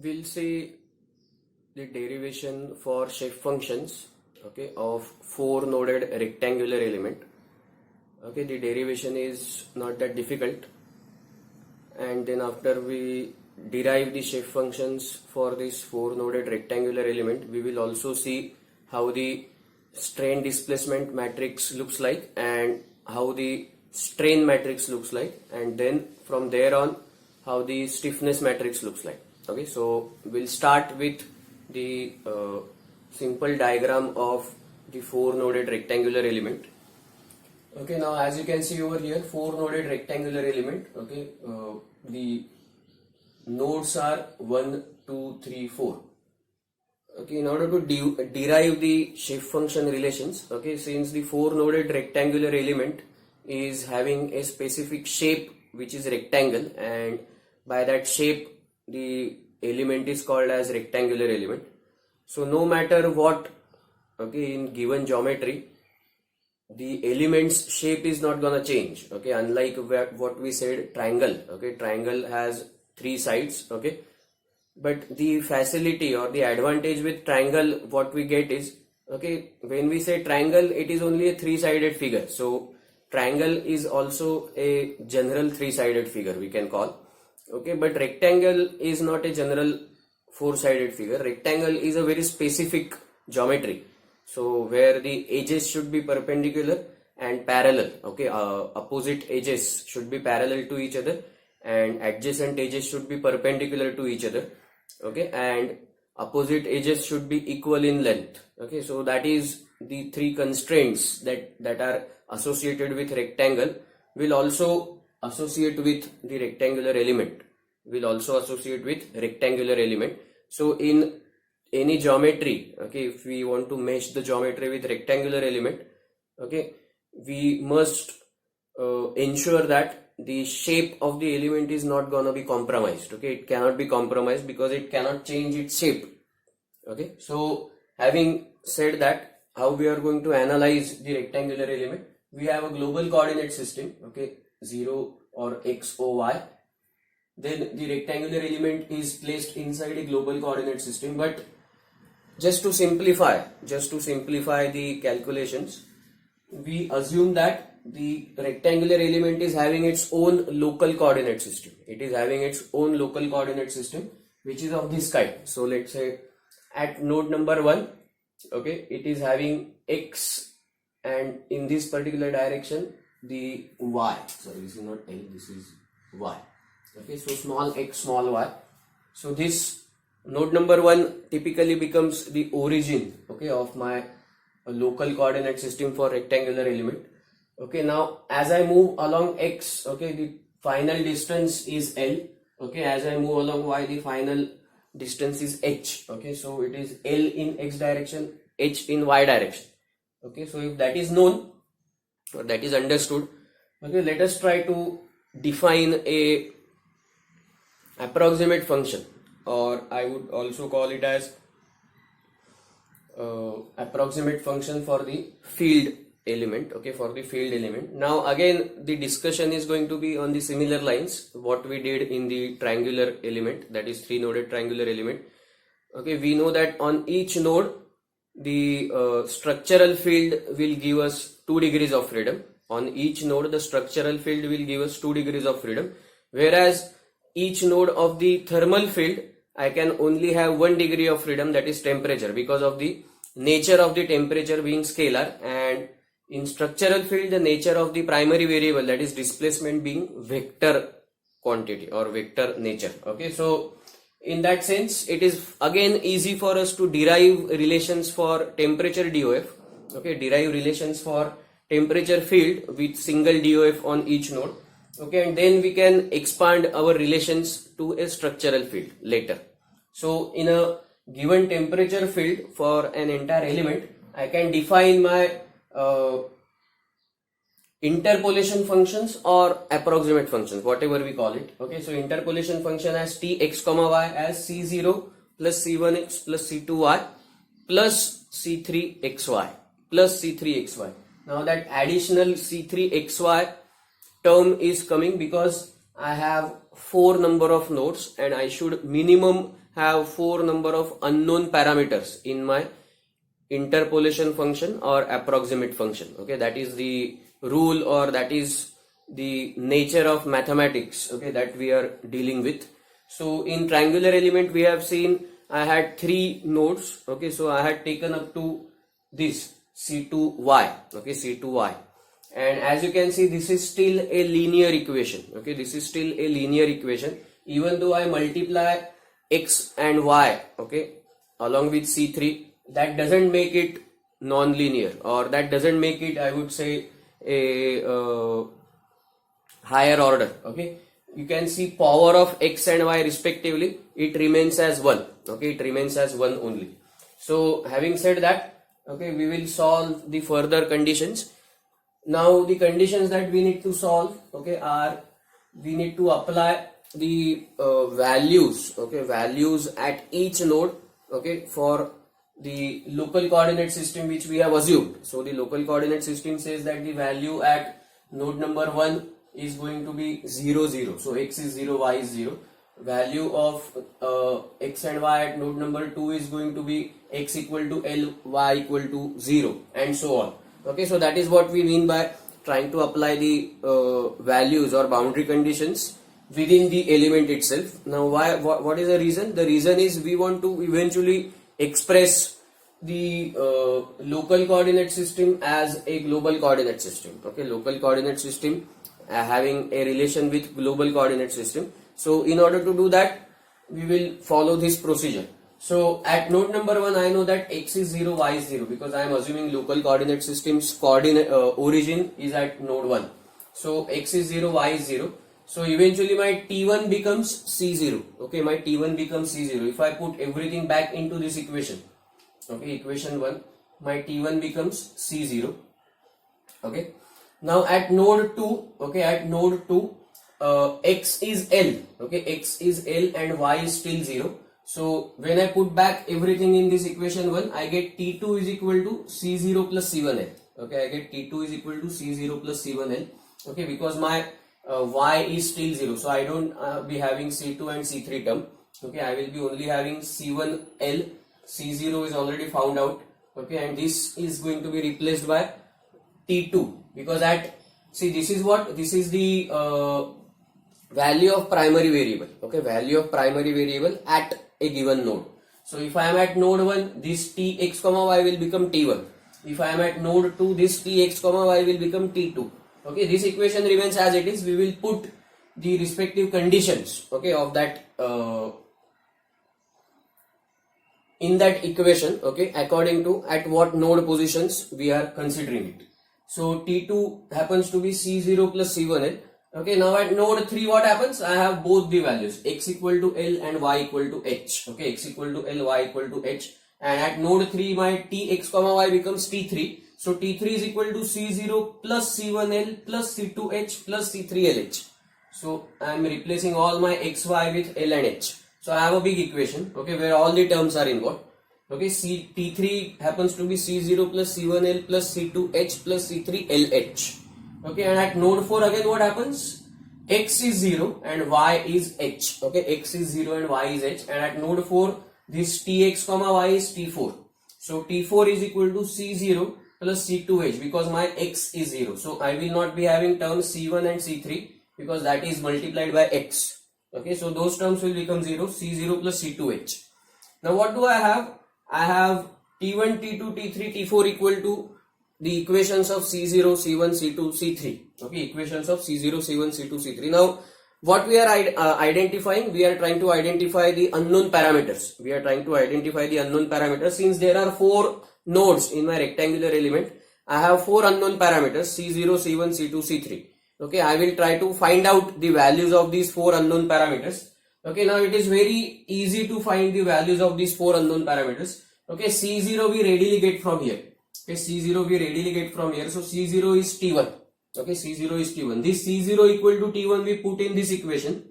we'll see the derivation for shape functions, okay, of four noded rectangular element. Okay, the derivation is not that difficult, and then after we derive the shape functions for this four noded rectangular element, we will also see how the strain displacement matrix looks like and how the strain matrix looks like, and then from there on how the stiffness matrix looks like. Okay, so we'll start with the simple diagram of the four noded rectangular element. Okay, now as you can see over here, four noded rectangular element. Okay, the nodes are 1, 2, 3, 4. Okay, in order to derive the shape function relations, okay, since the four noded rectangular element is having a specific shape which is rectangle, and by that shape the element is called as rectangular element. So no matter what, okay, in given geometry, the element's shape is not gonna change. Okay, unlike what we said, triangle. Okay, triangle has three sides. Okay, but the facility or the advantage with triangle, what we get is, okay, when we say triangle, it is only a three-sided figure. So triangle is also a general three-sided figure, we can call. Okay, but rectangle is not a general four-sided figure. Rectangle is a very specific geometry. So where the edges should be perpendicular and parallel. Okay, opposite edges should be parallel to each other and adjacent edges should be perpendicular to each other. Okay, and opposite edges should be equal in length. Okay, so that is the three constraints that are associated with rectangle. Will also associate with the rectangular element. Will also associate with rectangular element. So in any geometry, okay, if we want to mesh the geometry with rectangular element, okay, we must ensure that the shape of the element is not gonna be compromised. Okay, it cannot be compromised because it cannot change its shape. Okay, so having said that, how we are going to analyze the rectangular element? We have a global coordinate system. Okay, 0 or x or y. Then the rectangular element is placed inside a global coordinate system. But just to simplify the calculations, we assume that the rectangular element is having its own local coordinate system. It is having its own local coordinate system, which is of this kind. So let's say at node number 1, okay, it is having x, and in this particular direction the y. Sorry, this is not L, this is y. Okay, so small x, small y. So this node number 1 typically becomes the origin, okay, of my local coordinate system for rectangular element. Okay, now as I move along x, okay, the final distance is L. Okay, as I move along y, the final distance is h. Okay, so it is L in x direction, h in y direction. Okay, so if that is known or that is understood, okay, let us try to define a approximate function, or I would also call it as approximate function for the field element. Okay, for the field element. Now again the discussion is going to be on the similar lines what we did in the triangular element, that is three noded triangular element. Okay, we know that on each node the structural field will give us 2 degrees of freedom. On each node the structural field will give us 2 degrees of freedom, whereas each node of the thermal field I can only have 1 degree of freedom, that is temperature, because of the nature of the temperature being scalar, and in structural field the nature of the primary variable, that is displacement, being vector quantity or vector nature. Okay, so in that sense it is again easy for us to derive relations for temperature DOF. Okay, derive relations for temperature field with single DOF on each node. Okay, and then we can expand our relations to a structural field later. So in a given temperature field for an entire element, I can define my interpolation functions or approximate functions, whatever we call it. Okay, so interpolation function as tx comma y as c0 plus c1x plus c2y plus c3xy plus c3xy. Now that additional c3xy term is coming because I have 4 number of nodes and I should minimum have 4 number of unknown parameters in my interpolation function or approximate function. Okay, that is the rule, or that is the nature of mathematics, okay, that we are dealing with. So in triangular element we have seen I had 3 nodes. Okay, so I had taken up to this C2y, okay, C2y, and as you can see this is still a linear equation. Okay, this is still a linear equation even though I multiply x and y, okay, along with C3. That doesn't make it non-linear, or that doesn't make it, I would say, a higher order. Okay, you can see power of x and y respectively, it remains as 1. Okay, it remains as 1 only. So having said that, okay, we will solve the further conditions. Now the conditions that we need to solve, okay, are we need to apply the values, okay, values at each node, okay, for the local coordinate system which we have assumed. So the local coordinate system says that the value at node number 1 is going to be 0, 0. So x is 0, y is 0. Value of x and y at node number 2 is going to be x equal to L, y equal to 0, and so on. Okay, so that is what we mean by trying to apply the values or boundary conditions within the element itself. Now what is the reason? The reason is we want to eventually express the local coordinate system as a global coordinate system. Okay, local coordinate system having a relation with global coordinate system. So in order to do that, we will follow this procedure. So at node number 1 I know that x is 0, y is 0, because I am assuming local coordinate system's coordinate origin is at node 1. So x is 0, y is 0. So eventually my T1 becomes C0. Okay, my T1 becomes C0. If I put everything back into this equation, okay, equation 1, my T1 becomes C0. Okay, now at node 2, okay, at node 2, x is L, okay, x is L and y is still 0. So when I put back everything in this equation 1, I get T2 is equal to C0 plus C1L. Okay, I get T2 is equal to C0 plus C1L. Okay, because my y is still 0, so I don't be having C2 and C3 term. Okay, I will be only having C1L. C0 is already found out. Okay, and this is going to be replaced by T2, because at, see, this is what, this is the value of primary variable. Okay, value of primary variable at a given node. So if I am at node 1, this Tx comma y will become T1. If I am at node 2, this Tx comma y will become T2. Okay, this equation remains as it is. We will put the respective conditions, okay, of that in that equation, okay, according to at what node positions we are considering it. So T2 happens to be C0 plus C1L. Okay, now at node 3 what happens? I have both the values, x equal to L and y equal to h. Okay, x equal to L, y equal to h. And at node 3 my Tx comma y becomes T3. So T3 is equal to C0 plus C1L plus C2H plus C3LH. So I am replacing all my xy with L and H. So I have a big equation, okay, where all the terms are involved. Okay, T3 happens to be C0 plus C1L plus C2H plus C3LH. Okay, and at node 4 again what happens? X is 0 and y is h. Okay, x is 0 and y is h. And at node 4 this Tx comma y is T4. So T4 is equal to C0 plus C2H, because my x is 0. So I will not be having terms C1 and C3 because that is multiplied by x. Okay, so those terms will become 0, C0 plus C2H. Now what do I have? I have T1, T2, T3, T4 equal to the equations of C0, C1, C2, C3. Okay, equations of C0, C1, C2, C3. Now what we are identifying, we are trying to identify the unknown parameters. We are trying to identify the unknown parameters. Since there are 4 nodes in my rectangular element, I have 4 unknown parameters, C0, C1, C2, C3. Okay, I will try to find out the values of these 4 unknown parameters. Okay, now it is very easy to find the values of these 4 unknown parameters. Okay, C0 we readily get from here. Okay, C0 we readily get from here. So C0 is T1. Okay, C0 is T1. This C0 equal to T1 we put in this equation.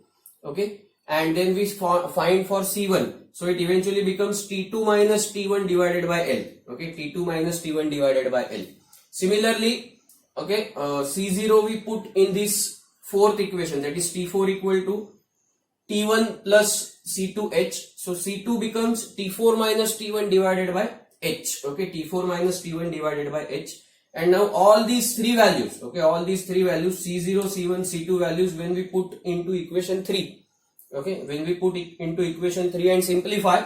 Okay, and then we find for C1. So it eventually becomes T2 minus T1 divided by L. Okay, T2 minus T1 divided by L. Similarly, okay, C0 we put in this 4th equation, that is T4 equal to T1 plus C2H. So C2 becomes T4 minus T1 divided by H. Okay, T4 minus T1 divided by H. And now all these three values, okay, all these three values, C0, C1, C2 values, when we put into equation 3, okay, when we put it into equation 3 and simplify,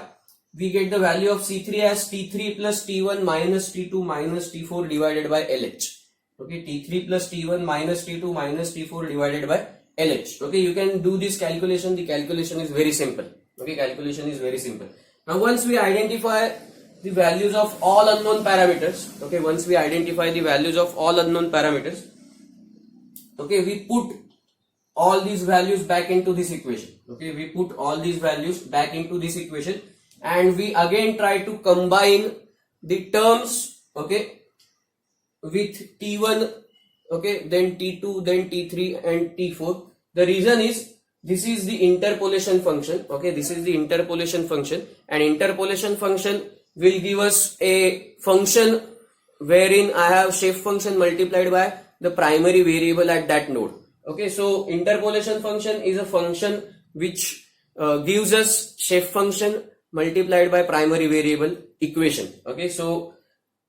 we get the value of C3 as T3 plus T1 minus T2 minus T4 divided by LH. Okay, T3 plus T1 minus T2 minus T4 divided by LH. Okay, you can do this calculation. The calculation is very simple. Okay, calculation is very simple. Now once we identify the values of all unknown parameters, okay, once we identify the values of all unknown parameters, okay, we put all these values back into this equation. Okay, we put all these values back into this equation, and we again try to combine the terms, okay, with T1, okay, then T2, then T3 and T4. The reason is this is the interpolation function. Okay, this is the interpolation function, and interpolation function will give us a function wherein I have shape function multiplied by the primary variable at that node. Okay, so interpolation function is a function which gives us shape function multiplied by primary variable equation. Okay, so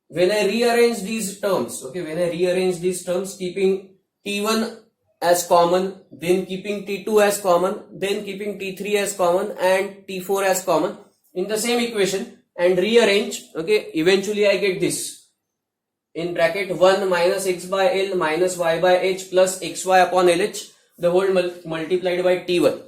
when I rearrange these terms, okay, when I rearrange these terms, keeping T1 as common, then keeping T2 as common, then keeping T3 as common and T4 as common in the same equation and rearrange, okay, eventually I get this in bracket 1 minus x by L minus y by h plus xy upon LH, the whole multiplied by T1,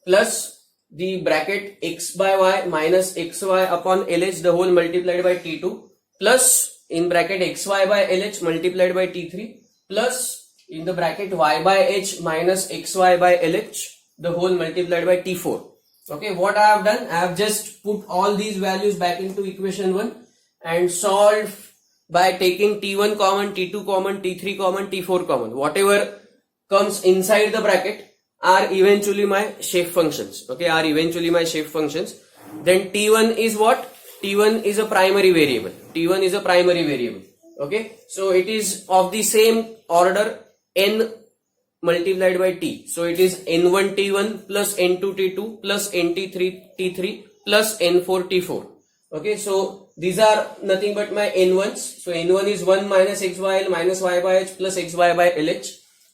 plus the bracket x by y minus xy upon LH, the whole multiplied by T2, plus in bracket xy by LH multiplied by T3, plus in the bracket y by h minus xy by LH, the whole multiplied by T4. Okay, what I have done, I have just put all these values back into equation 1 and solved by taking T1 common, T2 common, T3 common, T4 common. Whatever comes inside the bracket are eventually my shape functions. Okay, are eventually my shape functions. Then T1 is what? T1 is a primary variable. T1 is a primary variable. Okay, so it is of the same order n multiplied by t. So it is n1 t1 plus n2 t2 plus n3 t3 plus n4 t4. Okay, so these are nothing but my n1s. So n1 is 1 minus x by L minus y by h plus xy by LH.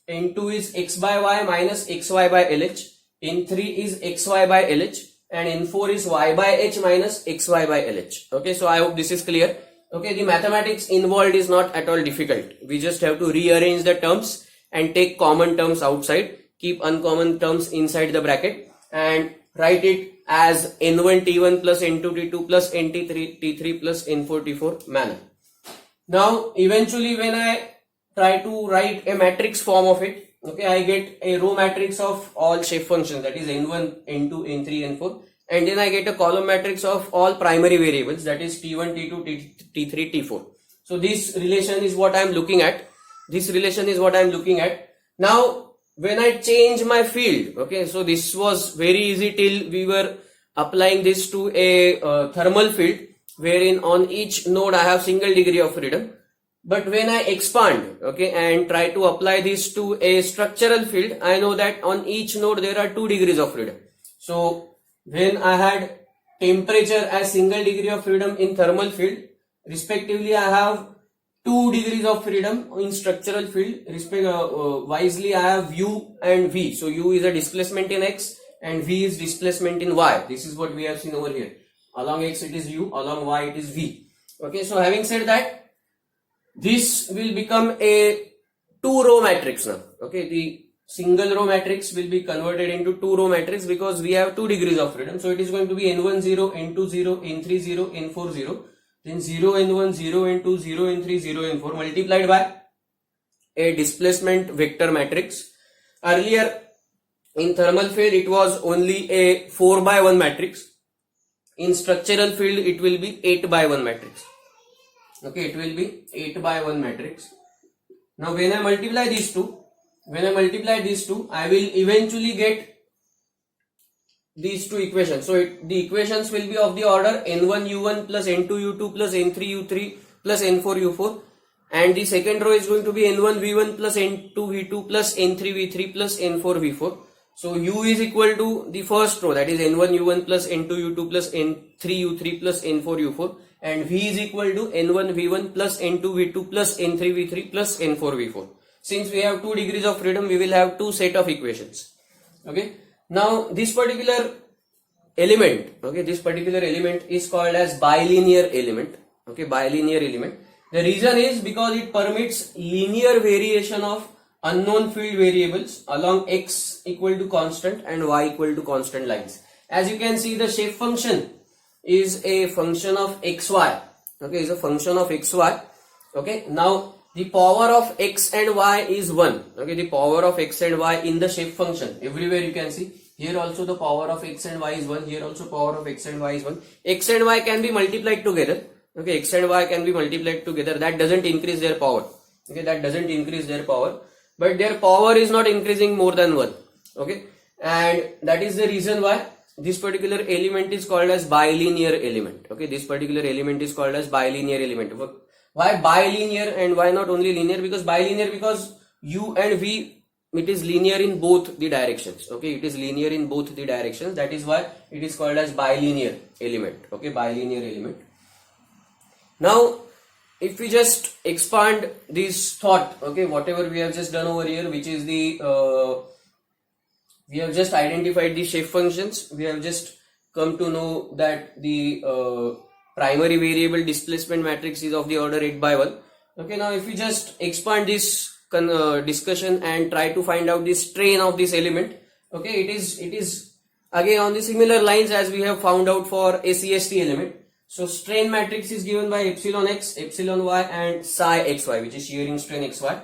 n2 is x by y minus xy by LH. n3 is xy by LH. And n4 is y by h minus xy by LH. Okay, so I hope this is clear. Okay, the mathematics involved is not at all difficult. We just have to rearrange the terms and take common terms outside, keep uncommon terms inside the bracket and write it as n1 t1 plus n2 t2 plus n3 t3 plus n4 t4 manner. Now eventually when I try to write a matrix form of it, okay, I get a row matrix of all shape functions, that is n1, n2, n3, n4, and then I get a column matrix of all primary variables, that is t1, t2, t3, t4. So this relation is what I am looking at. This relation is what I am looking at. Now, when I change my field, okay, so this was very easy till we were applying this to a thermal field, wherein on each node I have single degree of freedom. But when I expand, okay, and try to apply this to a structural field, I know that on each node there are 2 degrees of freedom. So, when I had temperature as single degree of freedom in thermal field, respectively I have 2 degrees of freedom in structural field. Wisely I have u and v. So u is a displacement in x and v is displacement in y. This is what we have seen over here. Along x it is u, along y it is v. Okay, so having said that, this will become a 2-row matrix now. Okay, the single row matrix will be converted into 2-row matrix because we have 2 degrees of freedom. So it is going to be n1 0, n2 0, n3 0, n4 0. Then 0 n1, 0 n2, 0 n3, 0 n4 multiplied by a displacement vector matrix. Earlier in thermal field it was only a 4 by 1 matrix. In structural field it will be 8 by 1 matrix. Okay, it will be 8 by 1 matrix. Now when I multiply these two, I will eventually get these two equations. So the equations will be of the order n1 u1 plus n2 u2 plus n3 u3 plus n4 u4, and the second row is going to be n1 v1 plus n2 v2 plus n3 v3 plus n4 v4. So U is equal to the first row, that is N1 U1 plus N2 U2 plus N3 U3 plus N4 U4, and V is equal to N1 V1 plus N2 V2 plus N3 V3 plus N4 V4. Since we have 2 degrees of freedom, we will have 2 set of equations. Okay. Now this particular element, okay, this particular element is called as bilinear element. Okay, bilinear element. The reason is because it permits linear variation of unknown field variables along x equal to constant and y equal to constant lines. As you can see, the shape function is a function of xy. Okay, is a function of xy. Okay, now the power of x and y is 1. Okay, the power of x and y in the shape function, everywhere you can see. Here also the power of x and y is 1. Here also power of x and y is 1. X and y can be multiplied together. Okay, x and y can be multiplied together. That doesn't increase their power. Okay, that doesn't increase their power. But their power is not increasing more than 1. Okay, and that is the reason why this particular element is called as bilinear element. Okay, this particular element is called as bilinear element. Why bilinear and why not only linear? Because bilinear, because u and v, it is linear in both the directions. Okay, it is linear in both the directions. That is why it is called as bilinear element. Okay, bilinear element. Now, if we just expand this thought, okay, whatever we have just done over here, which is the we have just identified the shape functions. We have just come to know that the primary variable displacement matrix is of the order 8 by 1. Okay, now if we just expand this discussion and try to find out the strain of this element, okay, it is again on the similar lines as we have found out for a CST element. So strain matrix is given by epsilon x, epsilon y and psi xy, which is shearing strain xy,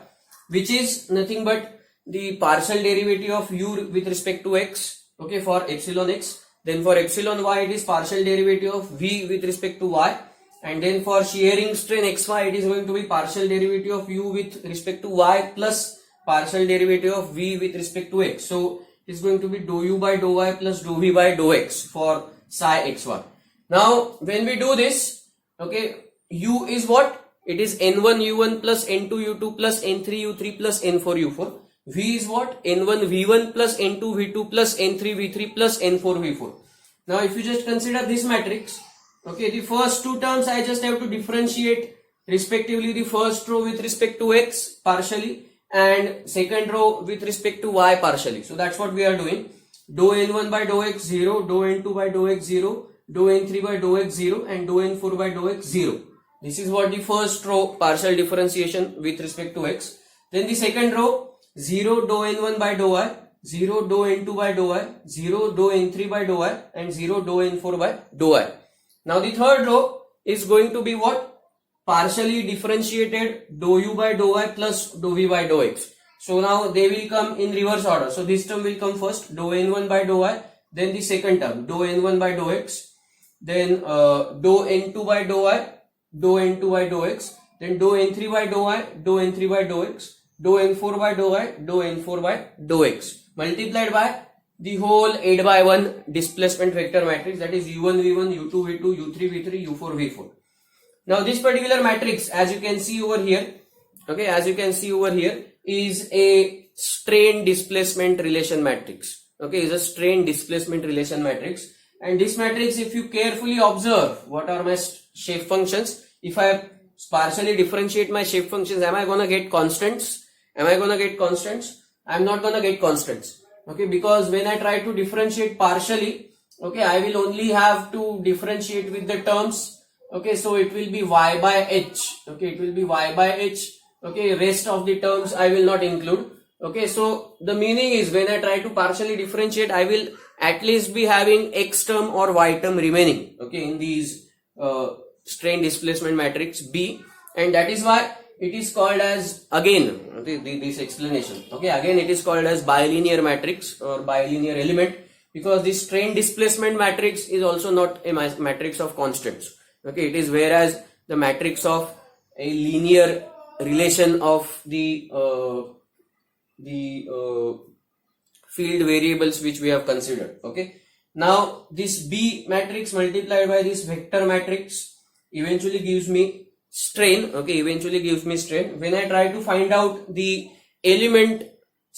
which is nothing but the partial derivative of u with respect to x, okay, for epsilon x. Then for epsilon y it is partial derivative of v with respect to y, and then for shearing strain xy it is going to be partial derivative of u with respect to y plus partial derivative of v with respect to x. So it is going to be dou u by dou y plus dou v by dou x for psi xy. Now when we do this, okay, u is what? It is n1 u1 plus n2 u2 plus n3 u3 plus n4 u4. V is what? n1 v1 plus n2 v2 plus n3 v3 plus n4 v4. Now if you just consider this matrix, okay, the first two terms I just have to differentiate respectively the first row with respect to x partially and second row with respect to y partially. So that's what we are doing. Dou n1 by dou x 0, dou n2 by dou x 0, dou n3 by dou x 0 and dou n4 by dou x 0. This is what the first row partial differentiation with respect to x. Then the second row 0 dou n1 by dou y, 0 dou n2 by dou y, 0 dou n3 by dou y and 0 dou n4 by dou y. Now the third row is going to be what? Partially differentiated dou u by dou y plus dou v by dou x. So now they will come in reverse order. So this term will come first, dou n1 by dou y, then the second term dou n1 by dou x, then dou n2 by dou y, dou n2 by dou x, then dou n3 by dou y, dou n3 by dou x, dou n4 by dou y, dou n4 by dou x, multiplied by the whole 8 by 1 displacement vector matrix, that is u1 v1, u2 v2, u3 v3, u4 v4. Now this particular matrix, as you can see over here, okay, as you can see over here, is a strain displacement relation matrix. Okay, is a strain displacement relation matrix. And this matrix, if you carefully observe what are my shape functions, if I partially differentiate my shape functions, am I gonna get constants? Am I gonna get constants? I'm not gonna get constants. Okay, because when I try to differentiate partially, okay, I will only have to differentiate with the terms. Okay, so it will be y by h. Okay, it will be y by h. Okay, rest of the terms I will not include. Okay, so the meaning is when I try to partially differentiate, I will at least be having x term or y term remaining. Okay, in these strain displacement matrix B, and that is why it is called as, again, okay, this explanation. Okay, again it is called as bilinear matrix or bilinear element, because this strain displacement matrix is also not a matrix of constants. Okay, it is whereas the matrix of a linear relation of the field variables which we have considered. Okay, now this B matrix multiplied by this vector matrix eventually gives me strain. Okay, eventually gives me strain. When I try to find out the element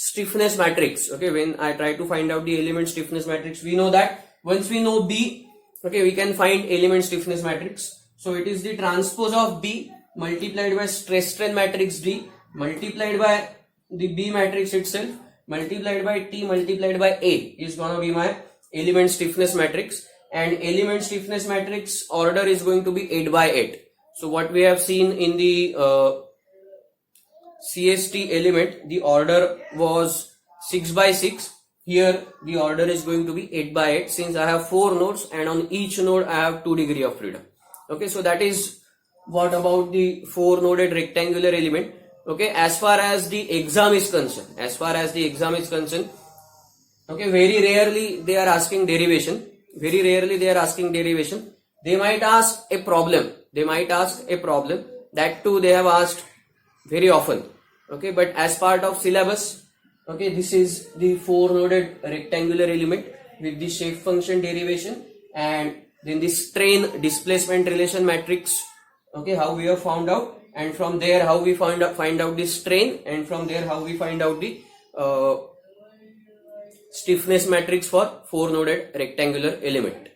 stiffness matrix. Okay, when I try to find out the element stiffness matrix, we know that once we know B, okay, we can find element stiffness matrix. So it is the transpose of B multiplied by stress strain matrix D multiplied by the B matrix itself multiplied by T multiplied by A is gonna be my element stiffness matrix, and element stiffness matrix order is going to be 8 by 8. So what we have seen in the CST element, the order was 6 by 6. Here the order is going to be 8 by 8 since I have 4 nodes and on each node I have 2 degree of freedom. Okay, so that is what about the 4 noded rectangular element. Okay, as far as the exam is concerned, okay, very rarely they are asking derivation. They might ask a problem. That too they have asked very often. Okay, but as part of syllabus, okay, this is the 4 noded rectangular element with the shape function derivation, and then the strain displacement relation matrix. Okay, how we have found out, and from there how we find out the strain, and from there how we find out the stiffness matrix for 4 noded rectangular element.